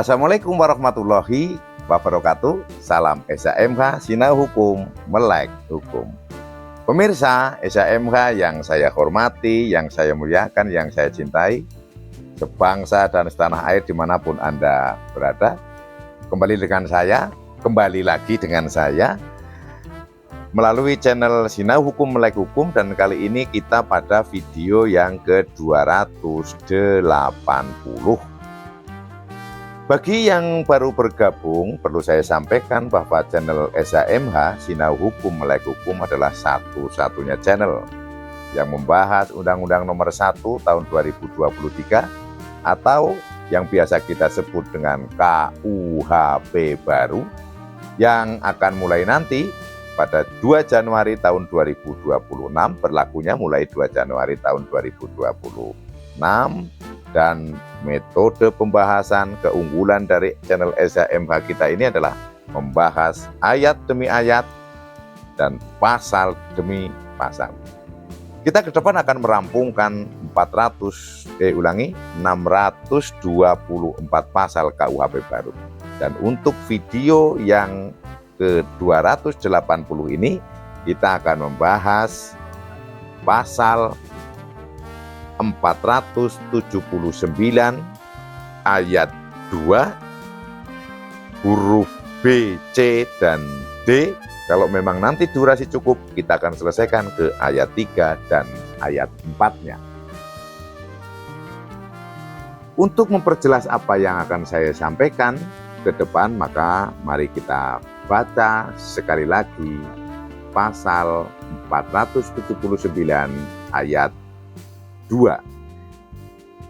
Assalamualaikum warahmatullahi wabarakatuh. Salam SHMH Sinau Hukum Melek Hukum. Pemirsa SHMH yang saya hormati, yang saya muliakan, yang saya cintai, sebangsa dan setanah air dimanapun Anda berada, kembali lagi dengan saya melalui channel Sinau Hukum Melek Hukum, dan kali ini kita pada video yang ke-280. Bagi yang baru bergabung, perlu saya sampaikan bahwa channel SHMH Sinau Hukum Melek Hukum adalah satu-satunya channel yang membahas Undang-Undang Nomor 1 Tahun 2023 atau yang biasa kita sebut dengan KUHP baru yang akan mulai nanti pada 2 Januari tahun 2026, berlakunya mulai 2 Januari tahun 2026, dan metode pembahasan keunggulan dari channel SHMH kita ini adalah membahas ayat demi ayat dan pasal demi pasal. Kita ke depan akan merampungkan 624 pasal KUHP baru. Dan untuk video yang ke-280 ini kita akan membahas pasal 479 ayat 2 huruf B, C, dan D. Kalau memang nanti durasi cukup, kita akan selesaikan ke ayat 3 dan ayat 4-nya. Untuk memperjelas apa yang akan saya sampaikan ke depan, maka mari kita baca sekali lagi pasal 479 ayat 2.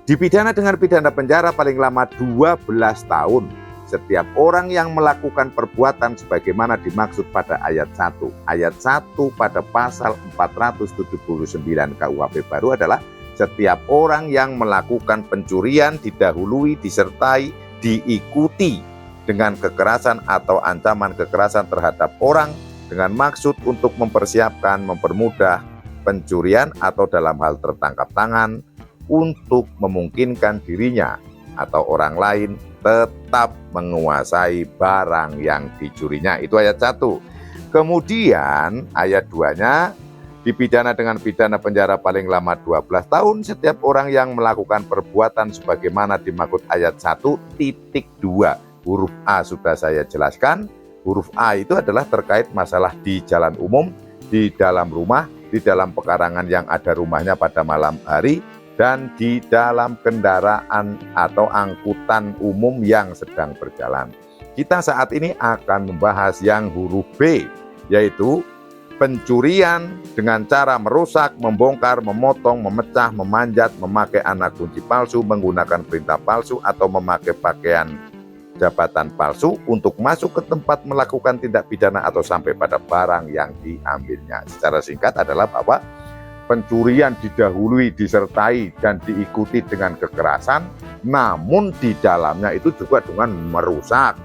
Dipidana dengan pidana penjara paling lama 12 tahun setiap orang yang melakukan perbuatan sebagaimana dimaksud pada ayat 1. Ayat 1 pada pasal 479 KUHP baru adalah setiap orang yang melakukan pencurian didahului, disertai, diikuti dengan kekerasan atau ancaman kekerasan terhadap orang dengan maksud untuk mempersiapkan, mempermudah pencurian atau dalam hal tertangkap tangan untuk memungkinkan dirinya atau orang lain tetap menguasai barang yang dicurinya. Itu ayat 1. Kemudian ayat 2-nya, dipidana dengan pidana penjara paling lama 12 tahun setiap orang yang melakukan perbuatan sebagaimana dimaksud ayat 1.2. Huruf A sudah saya jelaskan. Huruf A itu adalah terkait masalah di jalan umum, di dalam rumah, di dalam pekarangan yang ada rumahnya pada malam hari, dan di dalam kendaraan atau angkutan umum yang sedang berjalan. Kita saat ini akan membahas yang huruf B, yaitu pencurian dengan cara merusak, membongkar, memotong, memecah, memanjat, memakai anak kunci palsu, menggunakan perintah palsu, atau memakai pakaian jabatan palsu untuk masuk ke tempat melakukan tindak pidana atau sampai pada barang yang diambilnya. Secara singkat adalah bahwa pencurian didahului, disertai, dan diikuti dengan kekerasan, namun di dalamnya itu juga dengan merusak,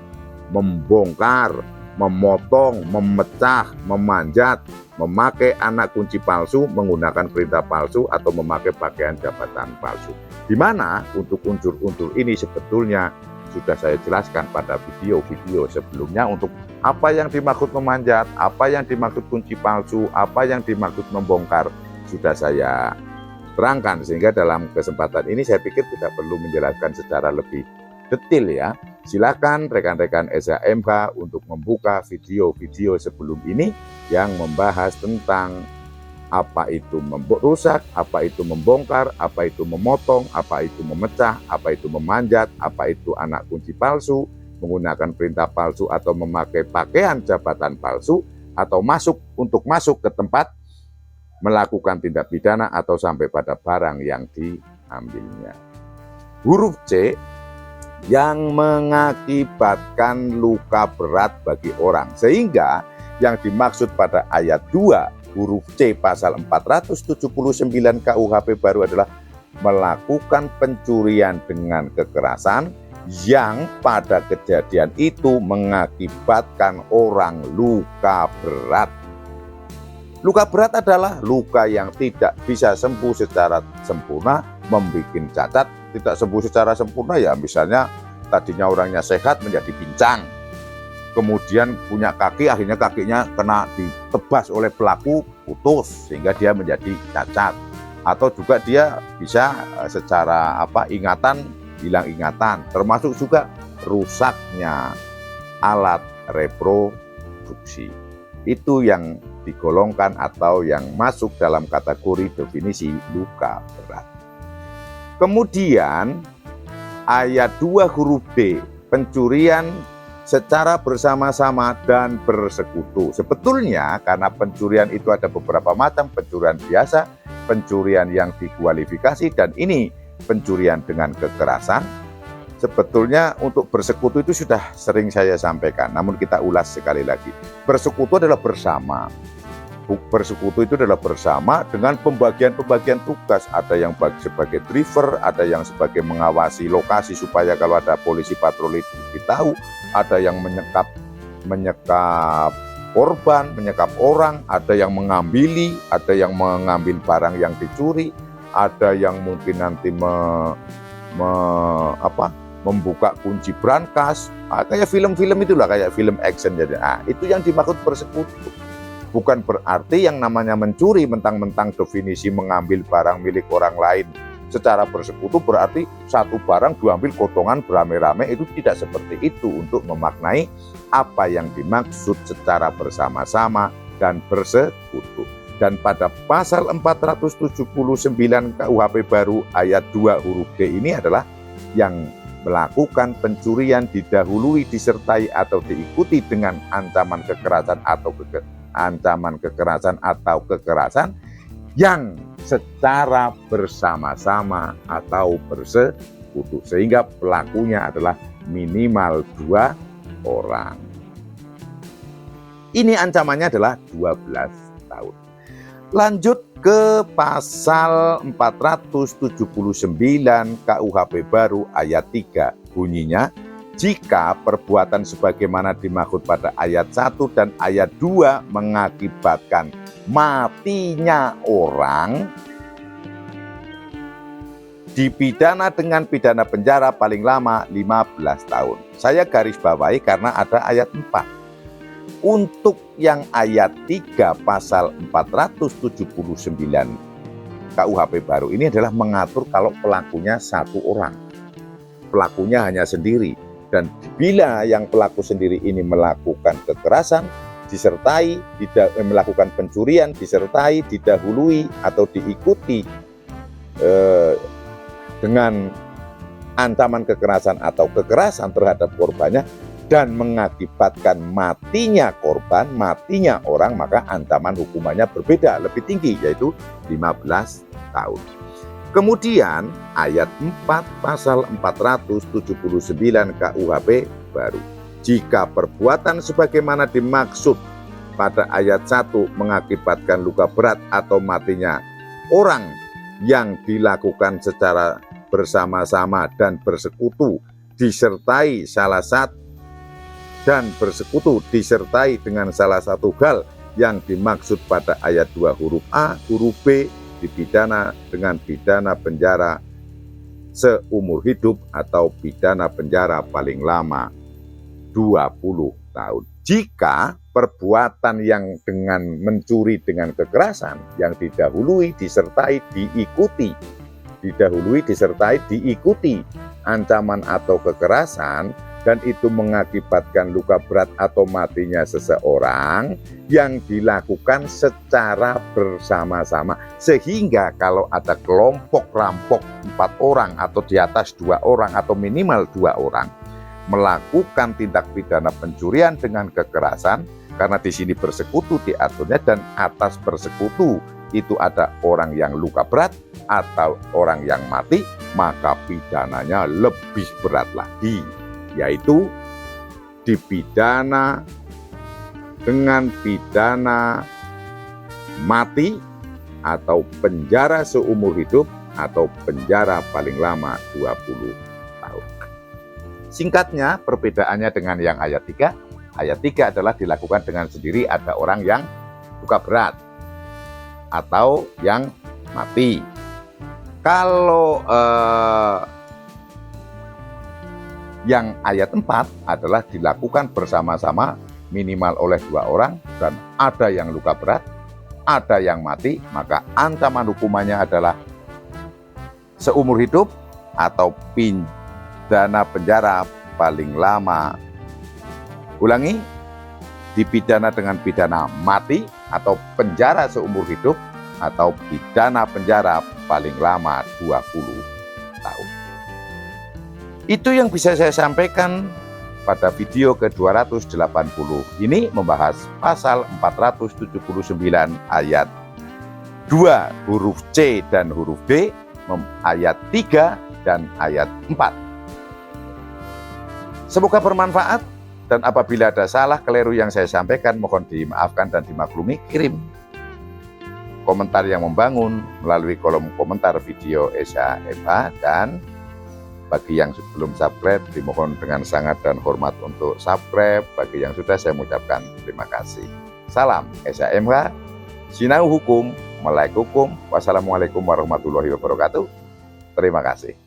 membongkar, memotong, memecah, memanjat, memakai anak kunci palsu, menggunakan perintah palsu, atau memakai pakaian jabatan palsu. Di mana untuk unsur-unsur ini sebetulnya sudah saya jelaskan pada video-video sebelumnya. Untuk apa yang dimaksud memanjat, apa yang dimaksud kunci palsu, apa yang dimaksud membongkar, sudah saya terangkan, sehingga dalam kesempatan ini saya pikir tidak perlu menjelaskan secara lebih detail ya. Silakan rekan-rekan SHMH untuk membuka video-video sebelum ini yang membahas tentang apa itu merusak, apa itu membongkar, apa itu memotong, apa itu memecah, apa itu memanjat, apa itu anak kunci palsu, menggunakan perintah palsu atau memakai pakaian jabatan palsu, atau masuk ke tempat melakukan tindak pidana atau sampai pada barang yang diambilnya. Huruf C, yang mengakibatkan luka berat bagi orang, sehingga yang dimaksud pada ayat 2 huruf C pasal 479 KUHP baru adalah melakukan pencurian dengan kekerasan yang pada kejadian itu mengakibatkan orang luka berat. Luka berat adalah luka yang tidak bisa sembuh secara sempurna, membuat cacat. Tidak sembuh secara sempurna ya misalnya tadinya orangnya sehat menjadi pincang. Kemudian punya kaki, akhirnya kakinya kena ditebas oleh pelaku, putus sehingga dia menjadi cacat. Atau juga dia bisa secara ingatan, hilang ingatan, termasuk juga rusaknya alat reproduksi. Itu yang digolongkan atau yang masuk dalam kategori definisi luka berat. Kemudian ayat 2 huruf D, pencurian secara bersama-sama dan bersekutu. Sebetulnya karena pencurian itu ada beberapa macam, pencurian biasa, pencurian yang dikualifikasi, dan ini pencurian dengan kekerasan. Sebetulnya untuk bersekutu itu sudah sering saya sampaikan, namun kita ulas sekali lagi. Bersekutu adalah bersama. Bersekutu itu adalah bersama dengan pembagian-pembagian tugas. Ada yang sebagai driver, ada yang sebagai mengawasi lokasi supaya kalau ada polisi patroli ditahu, ada yang menyekap korban, menyekap orang, ada yang mengambili, ada yang mengambil barang yang dicuri, ada yang mungkin nanti membuka kunci brankas, kayak film-film itulah, kayak film action. Jadi, itu yang dimaksud bersekutu. Bukan berarti yang namanya mencuri mentang-mentang definisi mengambil barang milik orang lain secara bersekutu berarti satu barang diambil kotongan beramai-ramai. Itu tidak seperti itu untuk memaknai apa yang dimaksud secara bersama-sama dan bersekutu. Dan pada pasal 479 KUHP baru ayat 2 huruf D ini adalah yang melakukan pencurian didahului, disertai atau diikuti dengan ancaman kekerasan atau kekerasan yang secara bersama-sama atau bersekutu, sehingga pelakunya adalah minimal 2 orang. Ini ancamannya adalah 12 tahun. Lanjut ke pasal 479 KUHP baru ayat 3, bunyinya, jika perbuatan sebagaimana dimaksud pada ayat 1 dan ayat 2 mengakibatkan matinya orang, dipidana dengan pidana penjara paling lama 15 tahun. Saya garis bawahi karena ada ayat 4. Untuk yang ayat 3 pasal 479 KUHP baru ini adalah mengatur kalau pelakunya satu orang. Pelakunya hanya sendiri. Dan bila yang pelaku sendiri ini melakukan kekerasan, disertai, melakukan pencurian, disertai, didahului, atau diikuti dengan ancaman kekerasan atau kekerasan terhadap korbannya, dan mengakibatkan matinya korban, matinya orang, maka ancaman hukumannya berbeda, lebih tinggi, yaitu 15 tahun. Kemudian ayat 4 pasal 479 KUHP baru. Jika perbuatan sebagaimana dimaksud pada ayat 1 mengakibatkan luka berat atau matinya orang yang dilakukan secara bersama-sama dan bersekutu disertai dengan salah satu hal yang dimaksud pada ayat 2 huruf A, huruf B, dipidana dengan pidana penjara seumur hidup atau pidana penjara paling lama 20 tahun. Jika perbuatan yang dengan mencuri dengan kekerasan yang didahului, disertai, diikuti ancaman atau kekerasan, dan itu mengakibatkan luka berat atau matinya seseorang yang dilakukan secara bersama-sama. Sehingga kalau ada kelompok rampok 4 orang atau di atas 2 orang atau minimal 2 orang melakukan tindak pidana pencurian dengan kekerasan, karena di sini bersekutu diaturnya, dan atas bersekutu itu ada orang yang luka berat atau orang yang mati, maka pidananya lebih berat lagi, yaitu dipidana dengan pidana mati atau penjara seumur hidup atau penjara paling lama 20 tahun. Singkatnya, perbedaannya dengan yang ayat 3. Ayat 3 adalah dilakukan dengan sendiri, ada orang yang luka berat atau yang mati. Kalau Yang ayat 4 adalah dilakukan bersama-sama minimal oleh 2 orang dan ada yang luka berat, ada yang mati, maka ancaman hukumannya adalah seumur hidup atau pidana penjara paling lama. Ulangi, dipidana dengan pidana mati atau penjara seumur hidup atau pidana penjara paling lama 20 tahun. Itu yang bisa saya sampaikan pada video ke-280 ini, membahas pasal 479 ayat 2 huruf C dan huruf B, ayat 3 dan ayat 4. Semoga bermanfaat, dan apabila ada salah keliru yang saya sampaikan mohon dimaafkan dan dimaklumi. Kirim komentar yang membangun melalui kolom komentar video Esa FH, dan bagi yang belum subscribe dimohon dengan sangat dan hormat untuk subscribe. Bagi yang sudah, saya mengucapkan terima kasih. Salam Esa MH, Sinau Hukum, Melek Hukum. Wassalamualaikum warahmatullahi wabarakatuh. Terima kasih.